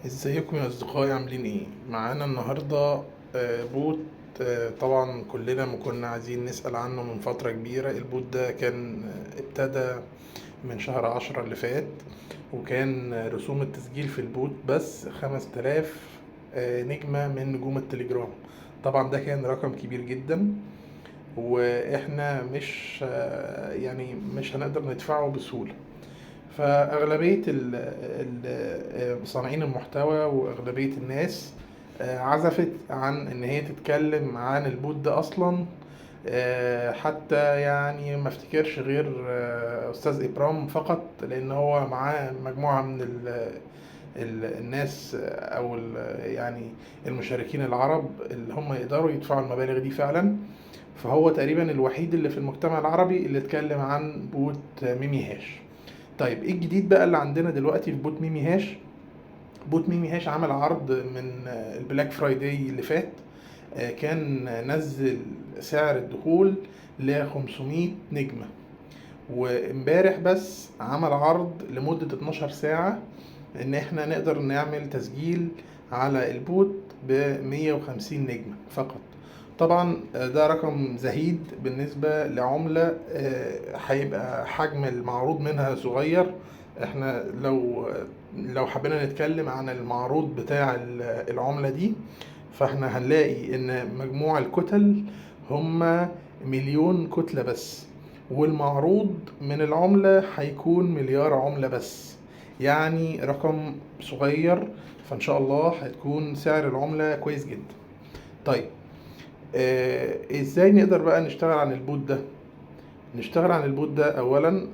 ازيكم يا اصدقائي، عاملين ايه؟ معانا النهارده بوت. طبعا كلنا ما كنا عايزين نسأل عنه من فترة كبيرة. البوت ده كان ابتدى من شهر 10 اللي فات، وكان رسوم التسجيل في البوت بس 5000 نجمة من نجوم التليجرام. طبعا ده كان رقم كبير جدا، واحنا مش يعني مش هنقدر ندفعه بسهولة. فأغلبية صانعين المحتوى وأغلبية الناس عزفت عن إن هي تتكلم عن البوت ده أصلا. حتى يعني ما افتكرش غير أستاذ إبرام فقط، لأن هو معاه مجموعة من الناس أو يعني المشاركين العرب اللي هم يقدروا يدفعوا المبالغ دي فعلا. فهو تقريبا الوحيد اللي في المجتمع العربي اللي اتكلم عن بوت ميمي هاش. طيب ايه الجديد بقى اللي عندنا دلوقتي في بوت ميمي هاش؟ بوت ميمي هاش عمل عرض من البلاك فرايداي اللي فات. كان نزل سعر الدخول ل 500 نجمة، وامبارح بس عمل عرض لمدة 12 ساعة ان احنا نقدر نعمل تسجيل على البوت ب 150 نجمة فقط. طبعا ده رقم زهيد بالنسبة لعملة هيبقى حجم المعروض منها صغير. احنا لو حبينا نتكلم عن المعروض بتاع العملة دي، فاحنا هنلاقي ان مجموع الكتل هما مليون كتلة بس، والمعروض من العملة هيكون مليار عملة بس، يعني رقم صغير. فان شاء الله هتكون سعر العملة كويس جدا. طيب ازاي نقدر بقى نشتغل عن البوت ده؟ نشتغل عن البوت ده اولا،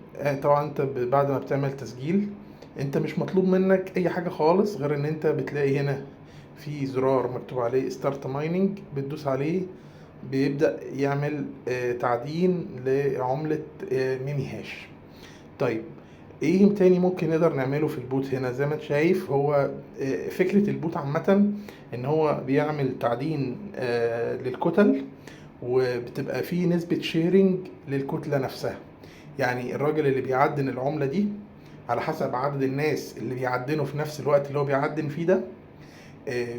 طبعا انت بعد ما بتعمل تسجيل انت مش مطلوب منك اي حاجة خالص غير ان انت بتلاقي هنا في زرار مكتوب عليه ستارت مايننج، بتدوس عليه بيبدأ يعمل تعدين لعملة ميمي هاش. طيب ايه تاني ممكن نقدر نعمله في البوت؟ هنا زي ما انت شايف هو فكرة البوت عامة ان هو بيعمل تعدين للكتل، وبتبقى فيه نسبة شيرنج للكتلة نفسها. يعني الراجل اللي بيعدن العملة دي على حسب عدد الناس اللي بيعدنوا في نفس الوقت اللي هو بيعدن فيه ده،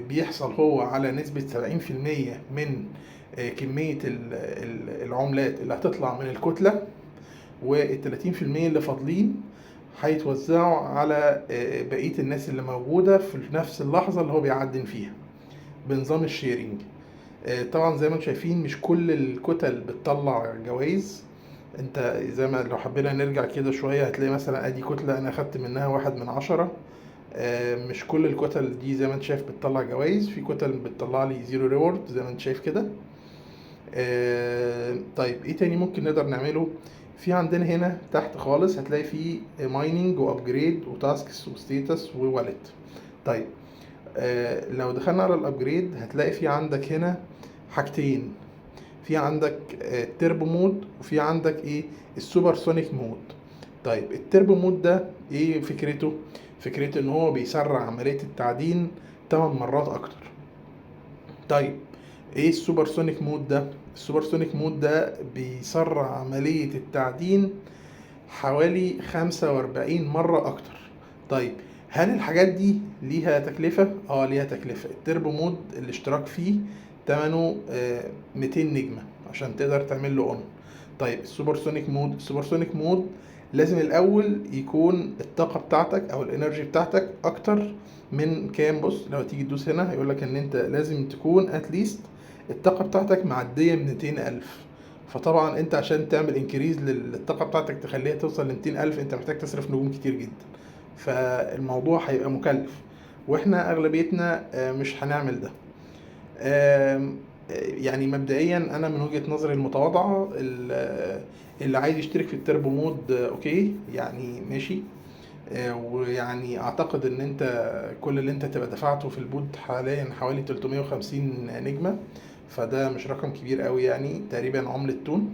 بيحصل هو على نسبة 70% من كمية العملات اللي هتطلع من الكتلة، وال30% اللي فاضلين هيتوزعوا على بقية الناس اللي موجودة في نفس اللحظة اللي هو بيعدن فيها بنظام الشيرنج. طبعا زي ما انتم شايفين مش كل الكتل بتطلع جوائز. انت زي ما لو حبينا نرجع كده شوية هتلاقي مثلا ادي كتلة انا اخدت منها 1/10. مش كل الكتل دي زي ما انت شايف بتطلع جوائز، في كتل بتطلع لي زيرو ريورد زي ما انت شايف كده. طيب ايه تاني ممكن نقدر نعمله؟ في عندنا هنا تحت خالص هتلاقي فيه مايننج وابجريد وتاسكس وستيتس ووالت. طيب لو دخلنا على الابجريد هتلاقي في عندك هنا حاجتين. في عندك التربو مود، وفي عندك ايه؟ السوبر سونيك مود. طيب التربو مود ده ايه فكرته؟ فكرته ان هو بيسرع عملية التعدين 8 مرات اكتر. طيب ايه السوبر سونيك مود ده؟ السوبر سونيك مود ده بيسرع عملية التعدين حوالي 45 مرة اكتر. طيب هل الحاجات دي ليها تكلفة؟ اه ليها تكلفة. التربو مود الاشتراك فيه تمنه 200 نجمة عشان تقدر تعمل له اون. طيب السوبر سونيك مود لازم الاول يكون الطاقة بتاعتك او الانرجي بتاعتك اكتر من كام. بص لو تيجي تدوس هنا هيقولك ان انت لازم تكون اتليست الطاقة بتاعتك معدية 200,000. فطبعا انت عشان تعمل انكريز للطاقة بتاعتك تخليها توصل ل200,000 انت محتاج تصرف نجوم كتير جدا، فالموضوع هيبقى مكلف، واحنا اغلبيتنا مش هنعمل ده. يعني مبدئيا انا من وجهة نظري المتواضعة اللي عايز يشترك في التربو مود اوكي يعني ماشي. ويعني اعتقد ان انت كل اللي انت تبقى دفعته في البود حاليا حوالي 350 نجمة، فده مش رقم كبير قوي، يعني تقريبا عملة تون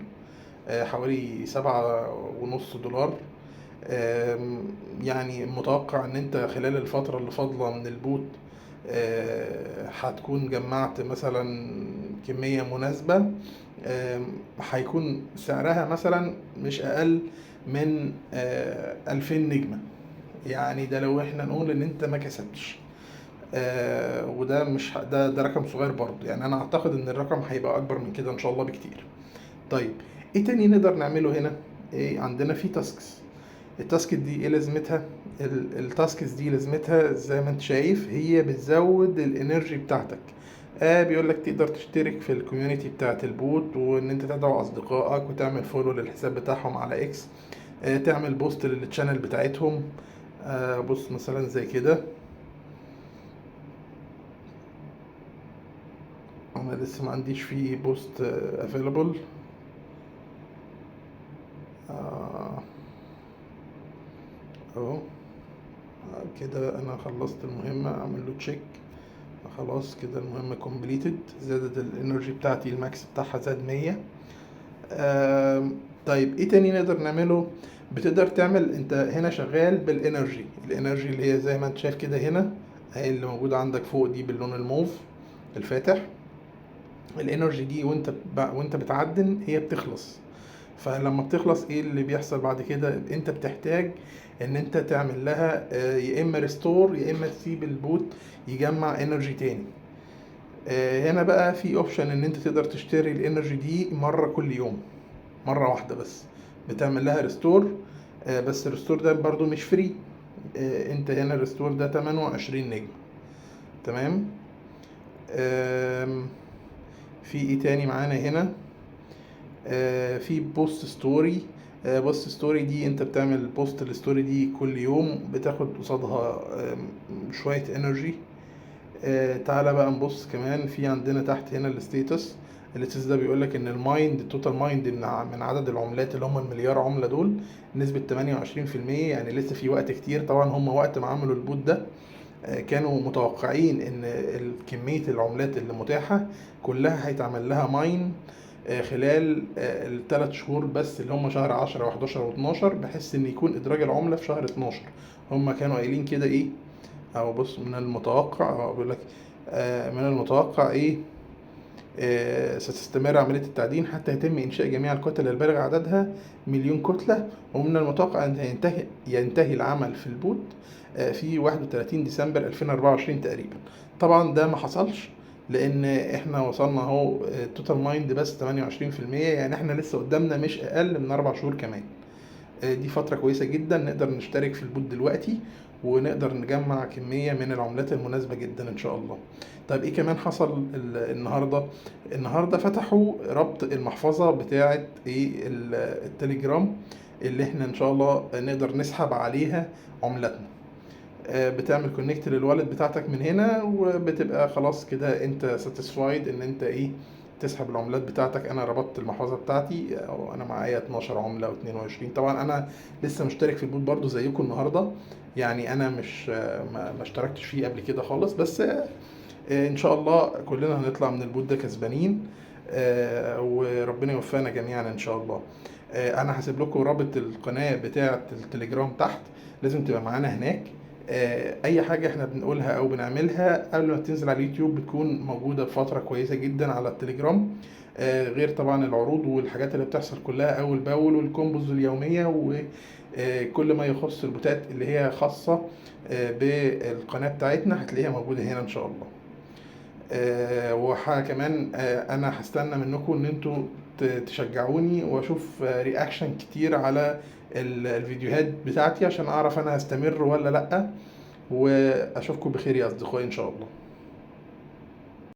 حوالي 7.5 دولار. يعني متوقع ان انت خلال الفترة اللي فاضلة من البوت هتكون جمعت مثلا كمية مناسبة. هيكون سعرها مثلا مش اقل من 2000 نجمة. يعني ده لو احنا نقول ان انت ما كسبتش. وده مش ده رقم صغير برضه، يعني انا اعتقد ان الرقم هيبقى اكبر من كده ان شاء الله بكتير. طيب ايه تاني نقدر نعمله هنا؟ إيه عندنا في تاسكس. التاسك دي ايه لازمتها؟ التاسكس دي لازمتها زي ما انت شايف هي بتزود الانرجي بتاعتك. بيقول لك تقدر تشترك في الكوميونتي بتاعت البوت، وان انت تدعو اصدقائك وتعمل فولو للحساب بتاعهم على اكس. تعمل بوست للتشانل بتاعتهم. بص مثلا زي كده، انا لسه ما عنديش فيه بوست افيلبل. اهو كده انا خلصت المهمة، اعمل له تشيك. خلاص كده المهمة كومبليتد، زادت الانرجي بتاعتي، الماكس بتاعها زاد 100. طيب ايه تاني نقدر نعمله؟ بتقدر تعمل، انت هنا شغال بالانرجي، الانرجي اللي هي زي ما انت شايف كده هنا، هي اللي موجودة عندك فوق دي باللون الموف الفاتح. الانرجي دي وانت بتعدن هي بتخلص. فلما بتخلص ايه اللي بيحصل بعد كده؟ انت بتحتاج ان انت تعمل لها يا اما ريستور يا اما تسيب البوت يجمع انرجي تاني. هنا بقى في اوبشن ان انت تقدر تشتري الانرجي دي مرة كل يوم، مرة واحدة بس بتعمل لها ريستور. بس الريستور ده برضو مش فري. انت هنا الريستور ده 28 نجم. تمام. في ايه تاني معانا هنا؟ في بوست ستوري. بوست ستوري دي انت بتعمل بوست الستوري دي كل يوم، بتاخد قصادها شوية انرجي. تعالى بقى نبص كمان في عندنا تحت هنا الستيتس. الستيتس ده بيقول لك ان المايند، التوتال مايند من عدد العملات اللي هم المليار عملة دول نسبة 28%. يعني لسه في وقت كتير. طبعا هم وقت ما عملوا البوت ده كانوا متوقعين ان كمية العملات اللي متاحة كلها هيتعمل لها ماين خلال الثلاث شهور بس، اللي هم شهر 10 و11 و12، بحيث ان يكون ادراج العملة في شهر 12. هم كانوا قايلين كده ايه، او بص من المتوقع، بيقول لك من المتوقع ايه، ستستمر عملية التعدين حتى يتم إنشاء جميع الكتل البالغ عددها مليون كتلة. ومن المتوقع أن ينتهي العمل في البوت في 31 ديسمبر 2024 تقريبا. طبعا ده ما حصلش، لأن احنا وصلنا اهو توتال مايند بس 28%. يعني احنا لسه قدامنا مش أقل من 4 شهور كمان. دي فترة كويسة جدا نقدر نشترك في البوت دلوقتي، ونقدر نجمع كمية من العملات المناسبة جدا ان شاء الله. طيب ايه كمان حصل النهاردة فتحوا ربط المحفظة بتاعة ايه التليجرام، اللي احنا ان شاء الله نقدر نسحب عليها عملاتنا. بتعمل كونكت للوالد بتاعتك من هنا، وبتبقى خلاص كده انت ساتيسفايد ان انت ايه تسحب العملات بتاعتك. انا ربطت المحفظه بتاعتي وانا معايا 12 عمله او 22. طبعا انا لسه مشترك في البوت برضو زيكم النهارده، يعني انا مش ما اشتركتش فيه قبل كده خالص. بس ان شاء الله كلنا هنطلع من البوت ده كسبانين، وربنا يوفقنا جميعا ان شاء الله. انا هسيب لكم رابط القناه بتاعه التليجرام تحت، لازم تبقى معانا هناك. اي حاجه احنا بنقولها او بنعملها قبل ما تنزل على اليوتيوب بتكون موجوده بفتره كويسه جدا على التليجرام. غير طبعا العروض والحاجات اللي بتحصل كلها اول باول، والكومبوز اليوميه، وكل ما يخص البوتات اللي هي خاصه بالقناه بتاعتنا هتلاقيها موجوده هنا ان شاء الله. وحاجة كمان انا هستنى منكم ان انتوا تشجعوني، واشوف رياكشن كتير على الفيديوهات بتاعتي عشان اعرف انا هستمر ولا لأ. واشوفكم بخير يا اصدقائي ان شاء الله.